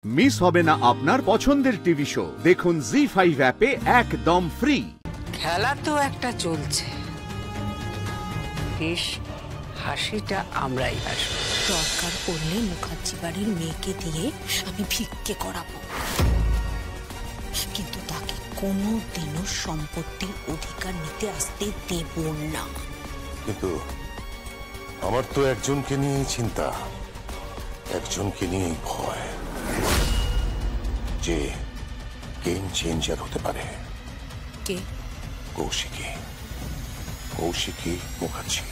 Miss হবে না আপনার পছন্দের টিভি শো। দেখুন জি5 অ্যাপে একদম ফ্রি। খেলা তো একটা চলছে, বেশ হাসিটা আমরাই হাসব। দরকার পড়লে মুখার্জি বাড়ির মেয়েকে দিয়ে আমি ভিক্ষে করাবো, কিন্তু তাকে কোনোদিনও সম্পত্তির অধিকার নিতে আসতে দেব না। কিন্তু আমার তো একজনকে নিয়ে চিন্তা, একজনকে নিয়ে ভয়, যে গেম চেঞ্জার হতে পারে। কে? কৌশিকী, কৌশিকী মুখার্জি।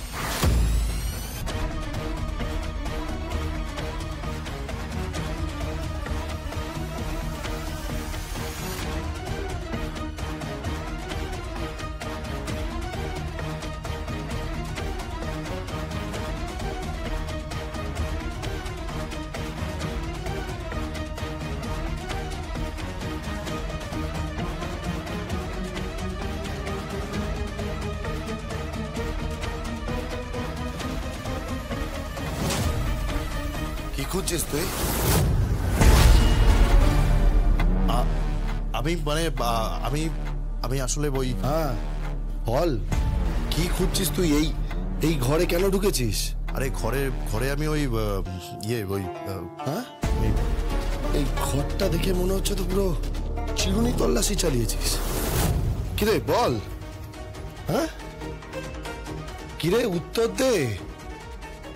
কি খুঁজছিস তুই? আমি আসলে ওই বল, কি খুঁজছিস তুই? এই ঘরে কেন ঢুকেছিস? আরে ঘরে আমি ওই এই ঘরটা দেখে মনে হচ্ছে তো পুরো চিরুনি তল্লাশি চালিয়েছিস। কিরে বল, কিরে উত্তর দে।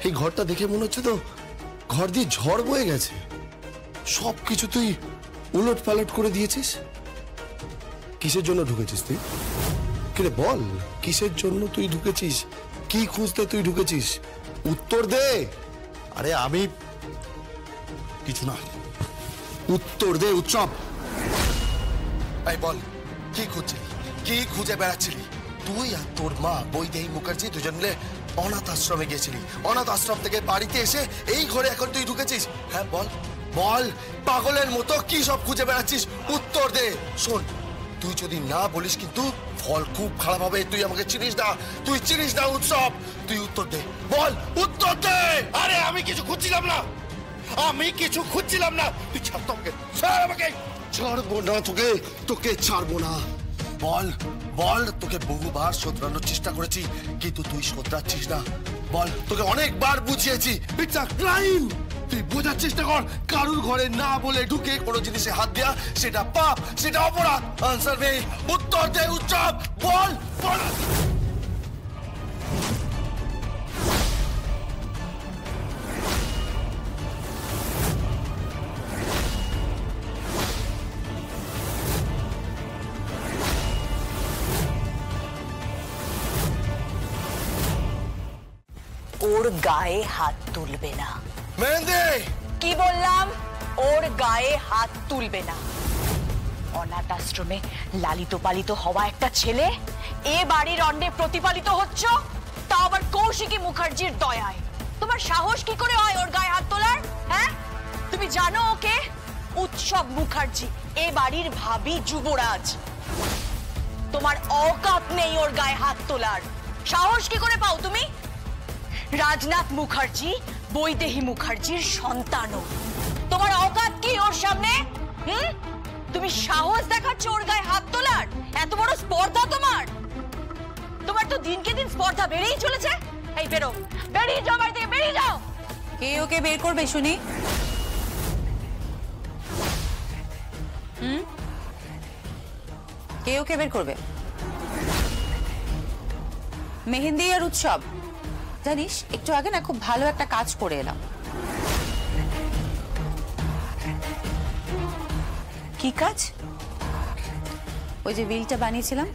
এই ঘরটা দেখে মনে হচ্ছে তো ঘর দিয়ে ঝড় বয়ে গেছে, সবকিছু তুই উলট পালট করে দিয়েছিস। কিসের জন্য ঢুকেছিস তুই? কিরে বল, কিসের জন্য তুই ঢুকেছিস? কি খুঁজতে তুই ঢুকেছিস? উত্তর দে। আরে আমি কিছু না, উত্তর দে উৎসব। এই বল, কি খুঁজছিলি? কি খুঁজে বেড়াচ্ছিলি? তুই আর তোর মা বৈদেহী মুখার্জি দুজন মিলে অনাথ আশ্রমে গেছিলি, অনাথ আশ্রম থেকে বাড়িতে এসে এই ঘরে এখন তুই ঢুকেছিস। হ্যাঁ বল বল, পাগলের মতো কি সব খুঁজে বেড়াচ্ছিস? উত্তর দে। শোন, তুই যদি না বলিস কিন্তু ফল খুব খারাপ হবে। তুই আমাকে চিনিস না, তুই চিনিস না উৎসব। তুই উত্তর দে, বল উত্তর দে। আরে আমি কিছু খুঁজছিলাম না, আমি কিছু খুঁজছিলাম না। তুই ছাড় তো আমাকে, ছাড় আমাকে। ছাড়বো না তোকে, তোকে ছাড়বো না। বল বল, তোকে বহুবার শোধরানোর চেষ্টা করেছি কিন্তু তুই শোধরাচ্ছিস না। বল, তোকে অনেকবার বুঝিয়েছি, ইটস আ ক্রাইম। তুই বোঝার চেষ্টা কর, কারুর ঘরে না বলে ঢুকে কোনো জিনিসে হাত দেয়া সেটা পাপ, সেটা অপরাধ। আনসার দে, উত্তর দে উৎসব। বল বল। ওর গায়ে হাত তুলবে না। মেহেন্দি, কি বললাম? ওর গায়ে হাত তুলবে না। অনাথ আশ্রমে লালিত পালিত হওয়া একটা ছেলে এ বাড়ির অন্নে প্রতিপালিত হচ্ছ, তা আবার কৌশিকী মুখার্জির দয়ায়। তোমার সাহস কি করে হয় ওর গায়ে হাত তোলার? হ্যাঁ, তুমি জানো ওকে? উৎসব মুখার্জি এ বাড়ির ভাবি যুবরাজ। তোমার অকাত নেই ওর গায়ে হাত তোলার। সাহস কি করে পাও তুমি? রাজনাথ মুখার্জি বৈদেহী মুখার্জির সন্তানও। তোমার অকাত কি ওর সামনে? তুমি সাহস দেখাচ্ছ ওর গায়ে হাত তোলার? এত বড় স্পর্ধা তোমার? তোমার তো দিনকে দিন স্পর্ধা বেড়েই চলেছে। এই বেরো, বেরিয়ে যাও বাড়ি থেকে, বেরিয়ে যাও। কে ওকে বের করবে শুনি? কে ওকে বের করবে? মেহেন্দি আর উৎসব। জানিস, একটু আগে না খুব ভালো একটা কাজ করে এলাম। কি কাজ? ওই যে উইলটা বানিয়েছিলাম,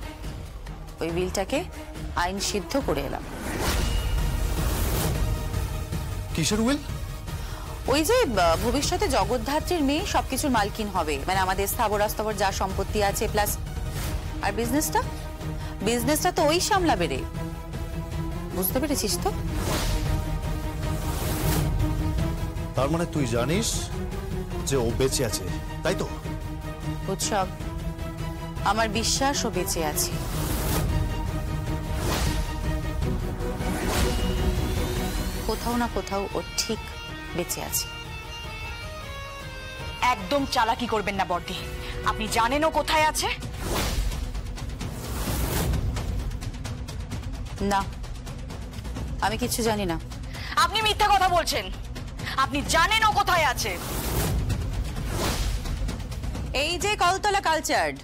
ওই উইলটাকে আইন সিদ্ধ করে এলাম। কিসের উইল? ওই যে ভবিষ্যতে জগদ্ধাত্রীর মেয়ে সবকিছুর মালকিন হবে, মানে আমাদের স্থাবরাস্তবর যা সম্পত্তি আছে প্লাস। আর বিজনেসটা তো ওই সামলাবে রে। বুঝতে পেরেছিস তো? তার মানে তুই জানিস যে ও বেঁচে আছে, তাই তো? উৎসব, আমার বিশ্বাস ও বেঁচে আছে। কোথাও না কোথাও ও ঠিক বেঁচে আছে। একদম চালাকি করবেন না বর্দি। আপনি জানেন ও কোথায় আছে? না, আমি কিছু জানি না। আপনি মিথ্যা কথা বলছেন। আপনি জানেন ও কোথায় আছে। এই যে কলতলা কালচার্ড,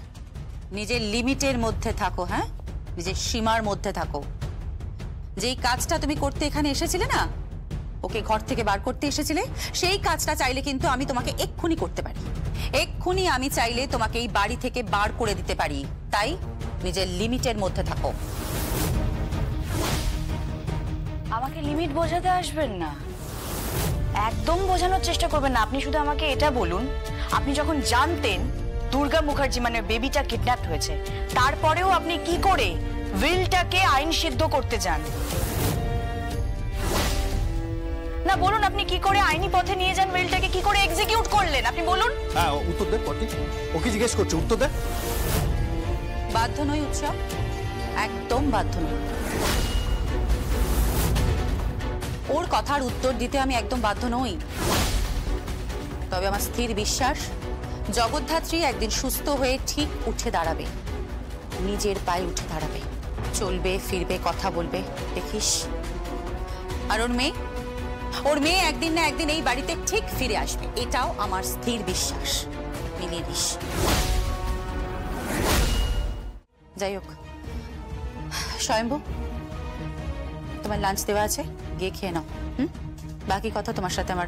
নিজের লিমিটের মধ্যে থাকো, হ্যাঁ, নিজের সীমার মধ্যে থাকো। যেই কাজটা তুমি করতে এখানে এসেছিলে না, ওকে ঘর থেকে বার করতে এসেছিলে, সেই কাজটা চাইলে কিন্তু আমি তোমাকে এক্ষুনি করতে পারি। এক্ষুনি আমি চাইলে তোমাকে এই বাড়ি থেকে বার করে দিতে পারি। তাই নিজের লিমিটের মধ্যে থাকো। আমাকে লিমিট বোঝাতে আসবেন না, একদম বোঝানোর চেষ্টা করবেন না। আপনি শুধু আমাকে এটা বলুন, আপনি যখন জানতেন দুর্গা মুখার্জি মানে বেবিটা কিডন্যাপ হয়েছে, তারপরেও আপনি কি করে উইলটাকে আইন সিদ্ধ করতে যান? না বলুন, আপনি কি করে আইনি পথে নিয়ে যান উইলটাকে, কি করে এক্সিকিউট করলেন আপনি বলুন। হ্যাঁ, উত্তর দে পটি। ওকে জিজ্ঞেস করছে, উত্তর দে। বাধ্য নই উৎসব, একদম বাধ্য নই। ওর কথার উত্তর দিতে আমি একদম বাধ্য নই। তবে আমার স্থির বিশ্বাস, জগদ্ধাত্রী একদিন সুস্থ হয়ে ঠিক উঠে দাঁড়াবে, নিজের পায়ে উঠে দাঁড়াবে, চলবে ফিরবে, কথা বলবে, দেখিস। আর ওর মেয়ে একদিন না একদিন এই বাড়িতে ঠিক ফিরে আসবে, এটাও আমার স্থির বিশ্বাস। মিলিয়ে দিস। যাই হোক, স্বয়ম্ভু, তোমার লাঞ্চ দেওয়া আছে, গিয়ে খেয়ে নাও। বাকি কথা তোমার সাথে আমার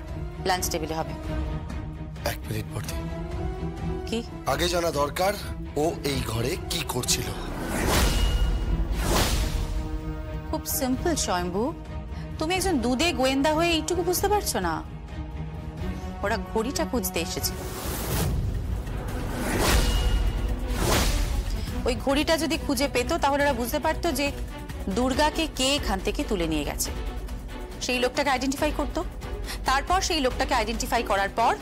লাঞ্চ টেবিলে হবে। এক মিনিট বর্দি, কি আগে জানা দরকার ও এই ঘরে কি করছিল। খুব সিম্পল স্বয়ম্ভু, তুমি একজন দুধে গোয়েন্দা হয়ে এইটুকু বুঝতে পারছো না? ওরা ঘড়িটা খুঁজতে এসেছে। ওই ঘড়িটা যদি খুঁজে পেত তাহলে ওরা বুঝতে পারতো যে দুর্গাকে কে এখান থেকে তুলে নিয়ে গেছে। সেই লোকটাকে আইডেন্টিফাই করতো, তারপর সেই লোকটাকে আইডেন্টিফাই করার পর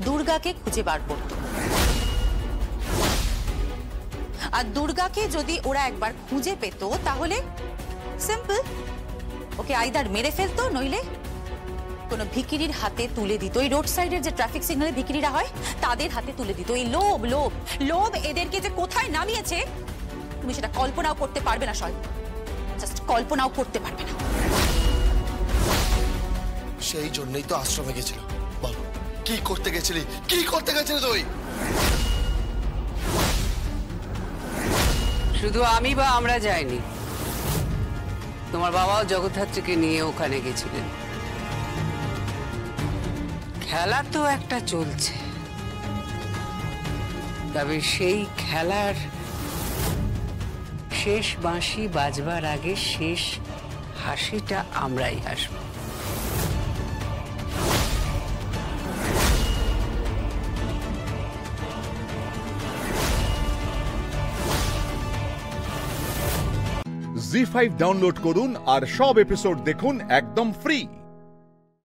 দুর্গাকে খুঁজে বার করত। আর দুর্গাকে যদি ওরা একবার খুঁজে পেত তাহলে সিম্পল, ওকে আইদার মেরে ফেলতো, নইলে কোনো ভিখিরির হাতে তুলে দিত। এই রোড সাইডের যে ট্রাফিক সিগন্যালে ভিখিরিরা হয় তাদের হাতে তুলে দিত। এই লোভ লোভ লোভ এদেরকে যে কোথায় নামিয়েছে তুমি সেটা কল্পনাও করতে পারবে না। সয় জাস্ট কল্পনাও করতে পারবে না। সেই জন্যই তো আশ্রমে গেছিল। বল, কি করতে গেছিলি? কি করতে গেছিলি তুই? শুধু আমি বা আমরা যাইনি, তোমার বাবাও জগদ্ধাত্রীকে নিয়ে ওখানে গেছিলেন। খেলা তো একটা চলছে, তবে সেই খেলার শেষ বাঁশি বাজবার আগে শেষ হাসিটা আমরাই হাসব। জি5 ডাউনলোড করুন আর সব এপিসোড দেখুন একদম ফ্রি।